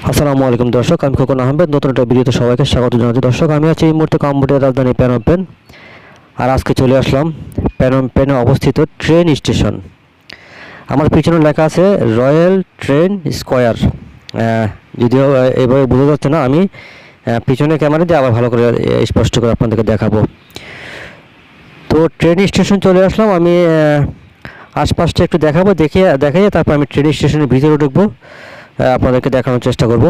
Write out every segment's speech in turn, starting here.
আসসালামু আলাইকুম দর্শক, আমি খোকন আহমেদ নতুন একটা ভিডিওতে সবাইকে স্বাগত জানাচ্ছি। দর্শক, আমি আছি এই মুহূর্তে কম্বোডিয়ার রাজধানী প্যানম পেন। আর আজকে চলে আসলাম প্যানম পেনে অবস্থিত ট্রেন স্টেশন। আমার পিছনে লেখা আছে রয়্যাল ট্রেন স্কয়ার। যদিও এইভাবে বোঝা যাচ্ছে না, আমি পিছনে ক্যামেরা দিয়ে আবার ভালো করে স্পষ্ট করে আপনাদেরকে দেখাবো। তো ট্রেন স্টেশন চলে আসলাম। আমি আশপাশটা একটু দেখাবো, দেখাইয়ে তারপর আমি ট্রেন স্টেশনের ভিতরে ঢুকবো, আপনাদেরকে দেখানোর চেষ্টা করব।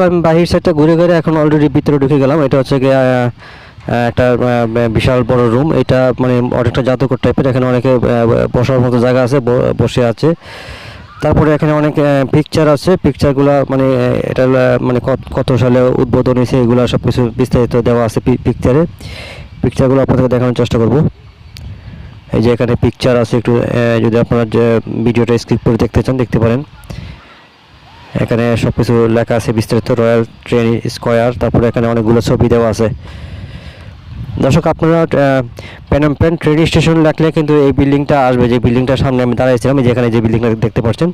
আমি বাহির সাইডটা ঘুরে ঘুরে এখন অলরেডি ভিতরে ঢুকে গেলাম। এটা হচ্ছে গিয়ে একটা বিশাল বড় রুম। এটা মানে অনেকটা জাদুঘর টাইপের। এখানে অনেকে বসার মতো জায়গা আছে, বসে আছে। তারপরে এখানে অনেক পিকচার আছে। পিকচারগুলো মানে এটা মানে কত সালে উদ্বোধন হয়েছে এগুলো সব কিছু বিস্তারিত দেওয়া আছে পিকচারে। পিকচারগুলো আপনাদেরকে দেখানোর চেষ্টা করব। এই যে এখানে পিকচার আছে, একটু যদি আপনারা যে ভিডিওটা স্কিপ করে দেখতে চান দেখতে পারেন। এখানে সবকিছু লেখা আছে বিস্তারিত, রয়্যাল ট্রেন স্কয়ার। তারপরে এখানে অনেকগুলো ছবি দেওয়া আছে। দর্শক, আপনারা প্যানম পেন ট্রেন স্টেশন লেখলে কিন্তু এই বিল্ডিংটা আসবে, যে বিল্ডিংটার সামনে আমি দাঁড়াইছিলাম, যেখানে যে বিল্ডিংটা দেখতে পাচ্ছেন।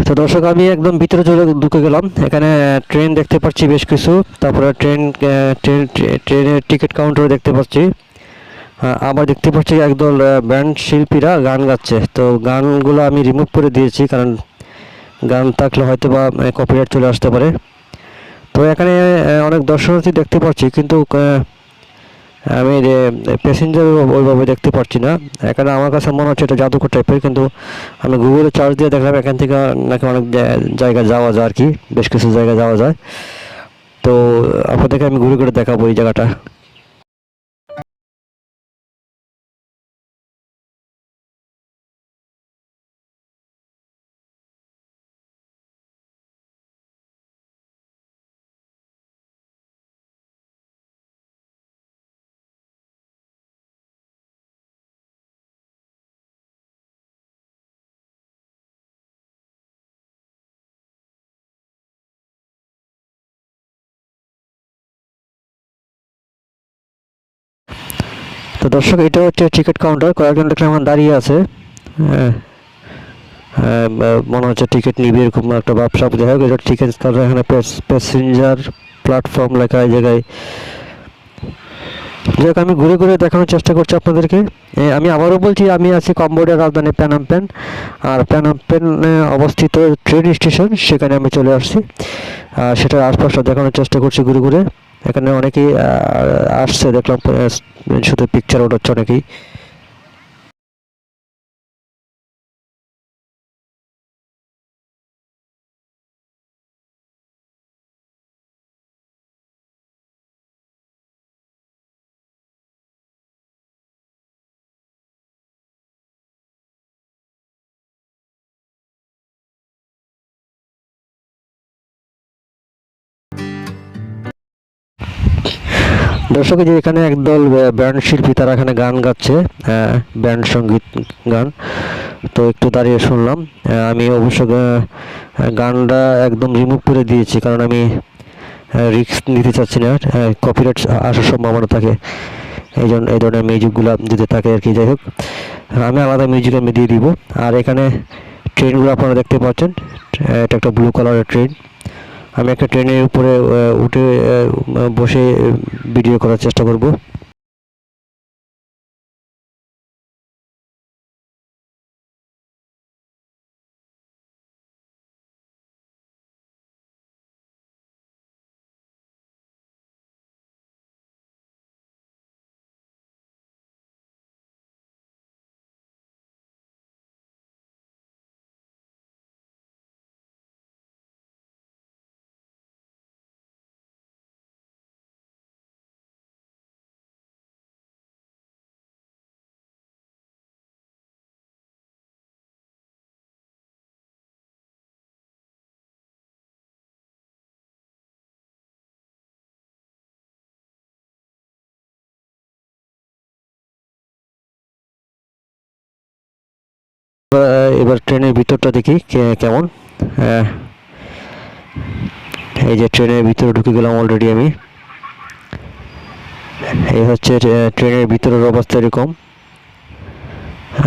তো দর্শক আমি একদম ভিতরে চলে ঢুকে গেলাম। এখানে ট্রেন দেখতে পাচ্ছি বেশ কিছু, তারপরে ট্রেনের টিকিট কাউন্টার দেখতে পাচ্ছি। আবার দেখতে পাচ্ছি একদল ব্যান্ড শিল্পীরা গান গাচ্ছে। তো গানগুলো আমি রিমুভ করে দিয়েছি, কারণ গান থাকলে হয়তো বা কপিরাইট চলে আসতে পারে। তো এখানে অনেক দর্শনার্থী দেখতে পাচ্ছি, কিন্তু আমি প্যাসেঞ্জার ওইভাবে দেখতে পাচ্ছি না। এখানে আমার কাছে মনে হচ্ছে এটা জাদুঘর টাইপের, কিন্তু আমি গুগলে সার্চ দিয়ে দেখলাম এখান থেকে নাকি অনেক জায়গা যাওয়া যায় আর কি, বেশ কিছু জায়গা যাওয়া যায়। তো আপনাদেরকে আমি ঘুরে ঘুরে দেখাবো এই জায়গাটা। তো দর্শক এটা হচ্ছে টিকিট কাউন্টার, কয়েকজন দেখলাম আমার দাঁড়িয়ে আছে। হ্যাঁ, মনে হচ্ছে টিকিট নিবে এরকম একটা ব্যবসা। যাই হোক, এটা টিকিট কাউন্টার। এখানে প্যাসেঞ্জার প্ল্যাটফর্ম লেখা এই জায়গায়। যাই হোক, আমি ঘুরে ঘুরে দেখানোর চেষ্টা করছি আপনাদেরকে। আমি আবারও বলছি, আমি আছি কম্বোডিয়ার রাজধানী প্যানম পেন। আর প্যানম পেন অবস্থিত ট্রেন স্টেশন, সেখানে আমি চলে আসছি। সেটার আশপাশটা দেখানোর চেষ্টা করছি ঘুরে ঘুরে। এখানে অনেকেই আসছে দেখলাম, শুধু পিকচার ওঠাচ্ছে অনেকেই। দর্শক, যে এখানে একদল ব্যান্ড শিল্পী, তারা এখানে গান গাচ্ছে, ব্যান্ড সঙ্গীত গান। তো একটু দাঁড়িয়ে শুনলাম। আমি অবশ্য গানটা একদম রিমুভ করে দিয়েছি, কারণ আমি রিস্ক নিতে চাচ্ছি না, কপিরাইট আসার সম্ভাবনা থাকে। এই ধরনের মিউজিকগুলো যদি থাকে আর কি। যাই হোক, আমি আলাদা মিউজিক আমি দিয়ে দিব। আর এখানে ট্রেনগুলো আপনারা দেখতে পাচ্ছেন, এটা একটা ব্লু কালারের ট্রেন। আমি একটা ট্রেনের উপরে উঠে বসে ভিডিও করার চেষ্টা করব। এবার ট্রেনের ভিতরটা দেখি কেমন। আহ, এই যে ট্রেনের ভিতরে ঢুকে গেলাম অলরেডি আমি। এই হচ্ছে ট্রেনের ভিতরের অবস্থা এরকম।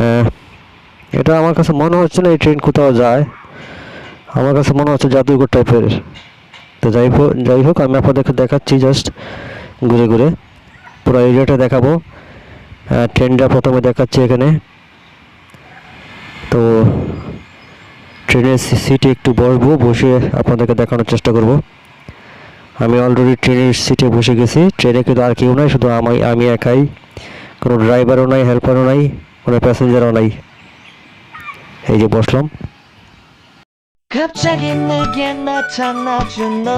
আহ, এটা আমার কাছে মনে হচ্ছে না এই ট্রেন কোথাও যায়, আমার কাছে মনে হচ্ছে জাদুঘর টাইপের। তো যাই হোক, আমি আপনাদেরকে দেখাচ্ছি জাস্ট ঘুরে ঘুরে পুরো এরিয়াটা দেখাবো। ট্রেনটা প্রথমে দেখাচ্ছি এখানে। তো ট্রেনের সিটে একটু বসবো, বসে আপনাদেরকে দেখানোর চেষ্টা করব। আমি অলরেডি ট্রেনের সিটে বসে গেছি। ট্রেনে কিন্তু আর কেউ নাই, শুধু আমি একাই। কোনো ড্রাইভারও নাই, হেল্পারও নাই, কোনো প্যাসেঞ্জারও নাই। এই যে বসলাম। 갑자기 내게 나타나준 너,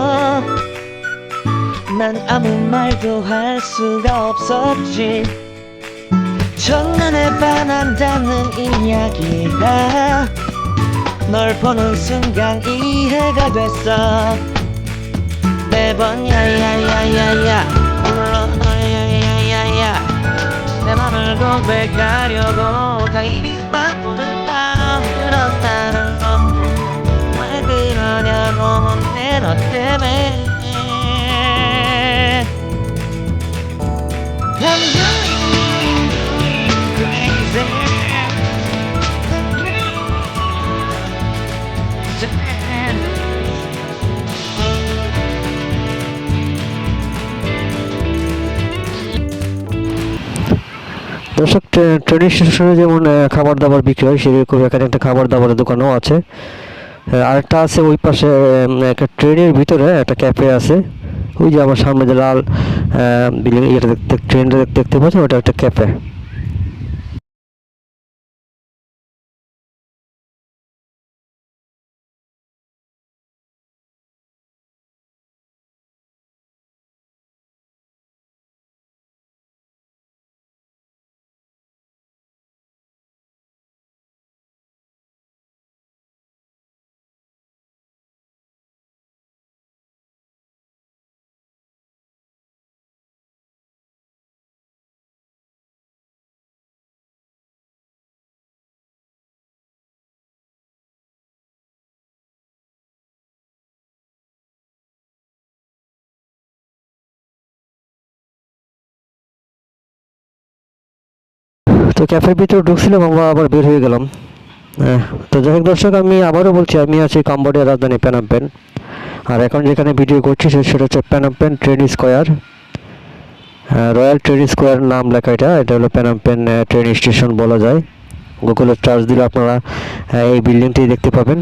난 아무 말도 할 수가 없었지. 첫눈에 반한다는 이야기가 널 보는 순간 이해가 됐어. 매번 야야야야야 불러 야야야야야 내 맘을 고백하려고 다 입만 부른다. 그렇다는 건 왜 그러냐고 묻네 너 때문에. I'm going crazy. দর্শক, ট্রেন স্টেশনে যেমন খাবার দাবার বিক্রি হয়, সেরকম এখানে একটা খাবার দাবারের দোকানও আছে। আরেকটা আছে ওই পাশে, একটা ট্রেনের ভিতরে একটা ক্যাফে আছে। ওই যে আমার সামনে যে লাল বিল্ডিং, এটা ট্রেনটা দেখতে পাচ্ছেন, ওটা একটা ক্যাফে। তো ক্যাফের ভিতরে ঢুকছিলাম, আমরা আবার বের হয়ে গেলাম। আহ, তো যাই হোক দর্শক, আমি আবারও বলছি, আমি আছি কম্বোডিয়ার রাজধানী পেনম পেন। আর এখন যেখানে ভিডিও করছি সেটা হচ্ছে পেনম pen train square. Royal train square নাম লেখা, এটা হলো পেনম পেন ট্রেন স্টেশন বলা যায়। গুগলে সার্চ দিলে আপনারা এই বিল্ডিংটি দেখতে পাবেন।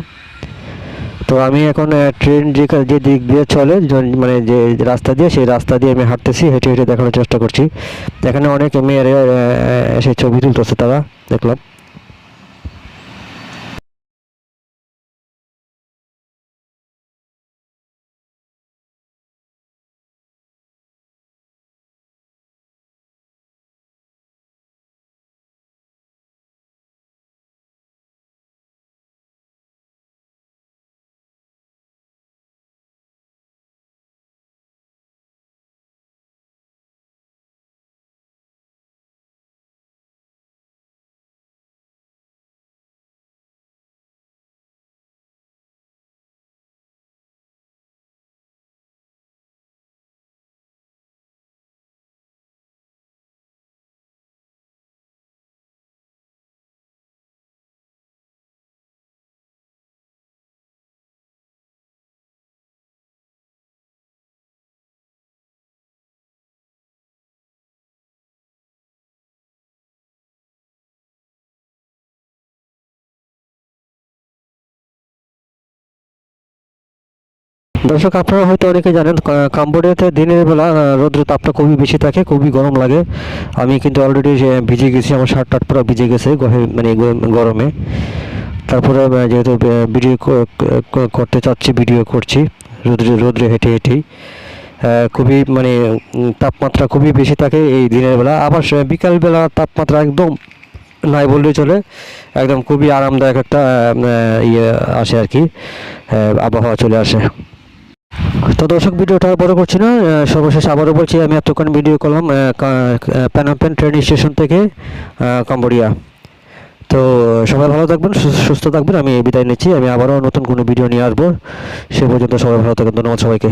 তো আমি এখন ট্রেন যে দিক দিয়ে চলে, মানে যে রাস্তা দিয়ে, সেই রাস্তা দিয়ে আমি হাঁটতেছি, হেঁটে হেঁটে দেখানোর চেষ্টা করছি। এখানে অনেক মেয়েরা এসে ছবি তুলতেছে, তারা দেখলাম। দর্শক, আপনারা হয়তো অনেকে জানেন, কাম্বোডিয়াতে দিনের বেলা রৌদ্রের তাপটা খুবই বেশি থাকে, খুবই গরম লাগে। আমি কিন্তু অলরেডি ভিজে গেছি, আমার শার্ট টার্ট পুরো ভিজে গেছে মানে গরমে। তারপরে যেহেতু ভিডিও করতে চাচ্ছি, ভিডিও করছি রোদ্রে হেঁটে হেঁটেই। খুবই মানে তাপমাত্রা খুবই বেশি থাকে এই দিনের বেলা। আবার বিকালবেলা তাপমাত্রা একদম নাই বললেই চলে, একদম খুবই আরামদায়ক একটা ইয়ে আসে আর কি, আবহাওয়া চলে আসে। তো দর্শক, ভিডিওটা আর বড় করছি না, সর্বশেষ আবারও বলছি, আমি এতক্ষণ ভিডিও করলাম পেনম পেন ট্রেন স্টেশন থেকে কম্বোডিয়া। তো সবাই ভালো থাকবেন, সুস্থ থাকবেন, আমি বিদায় নিচ্ছি। আমি আবারও নতুন কোনো ভিডিও নিয়ে আসবো। সে পর্যন্ত সবাই ভালো থাকবেন, ধন্যবাদ সবাইকে।